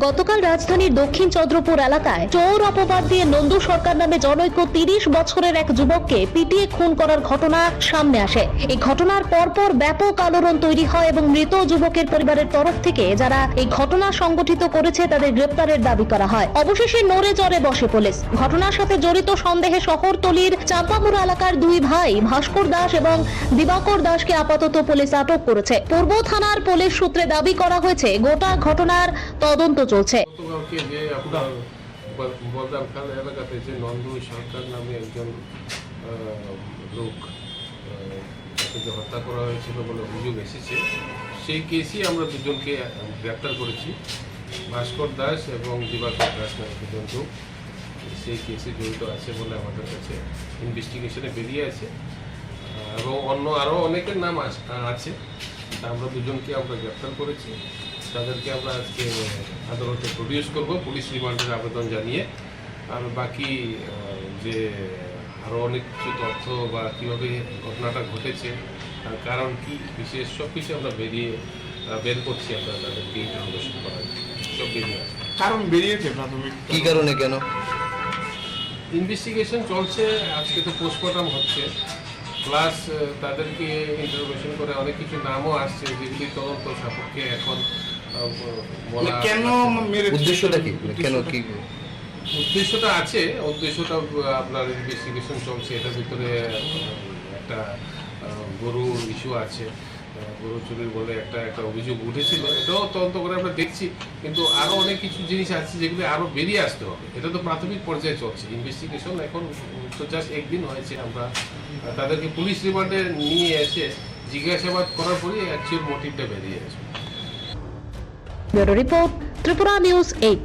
গতকাল রাজধানীর দক্ষিণ চন্দ্রপুর এলাকায় চোর অপবাদ দিয়ে নন্দু সরকার নামে জনৈক ৩০ বছরের এক যুবককে পিটিয়ে খুন করার ঘটনা সামনে আসে। এই ঘটনার পরপর ব্যাপক আলোড়ন তৈরি হয় এবং মৃত যুবকের পরিবারের তরফ থেকে যারা এই ঘটনা সংগঠিত করেছে তাদের গ্রেপ্তারের দাবি করা হয়। অবশেষে নড়ে চড়ে বসে পুলিশ। ঘটনার সাথে জড়িত সন্দেহে শহরতলির চাম্পামুড়া এলাকার দুই ভাই ভাস্কর দাস এবং দিবাকর দাসকে আপাতত পুলিশ আটক করেছে। পূর্ব থানার পুলিশ সূত্রে দাবি করা হয়েছে গোটা ঘটনার তদন্ত চলছে। গতকালকে যে আপনার বলদাম খাল এলাকাতে যে নন্দু সরকার নামে একজন লোক তাকে হত্যা করা হয়েছিল বলে অভিযোগ এসেছে, সেই কেসই আমরা দুজনকে গ্রেপ্তার করেছি। ভাস্কর দাস এবং দিবাকর দাস নামে দুজন লোক সেই কেসে জড়িত আছে বলে আমাদের কাছে ইনভেস্টিগেশনে বেরিয়ে আছে এবং অন্য আরও অনেকের নাম আছে। আমরা দুজনকে আমরা গ্রেপ্তার করেছি। তাদেরকে আমরা আজকে আদালতে প্রডিউস করব পুলিশ রিমান্ডের আবেদন জানিয়ে। আর বাকি যে আরও অনেক কিছু তথ্য বা কীভাবে ঘটনাটা ঘটেছে আর কারণ কি বিশেষ সব কিছু আমরা বের করছি। আমরা তাদেরকে ইন্টারোগেশন করার সব বেরিয়ে আসে। কারণ বেরিয়েছে প্রাথমিক কি কারণে, কেন ইনভেস্টিগেশন চলছে। আজকে তো পোস্টমর্টম হচ্ছে, প্লাস তাদেরকে ইন্টারোগেশন করে অনেক কিছু নামও আসছে যেগুলি তদন্ত সাপেক্ষে এখন বলা। কেন উদ্দেশ্যটা কি, কেন কি উদ্দেশ্যটা আছে, উদ্দেশ্যটা আপনার ইনভেস্টিগেশন চলছে। এটার ভিতরে একটা গরুর ইস্যু আছে, গরু চুরির বলে একটা অভিযোগ উঠেছিল। এটাও তদন্ত করে আমরা দেখছি, কিন্তু আরও অনেক কিছু জিনিস আছে যেগুলো আরও বেরিয়ে আসতে হবে। এটা তো প্রাথমিক পর্যায়ে চলছে ইনভেস্টিগেশন, এখন তো জাস্ট একদিন হয়েছে। আমরা তাদেরকে পুলিশ রিমান্ডে নিয়ে এসে জিজ্ঞাসাবাদ করার পরেই অ্যাকচুয়াল মোটিভটা বেরিয়ে আসবে। Bureau report, Tripura news 8।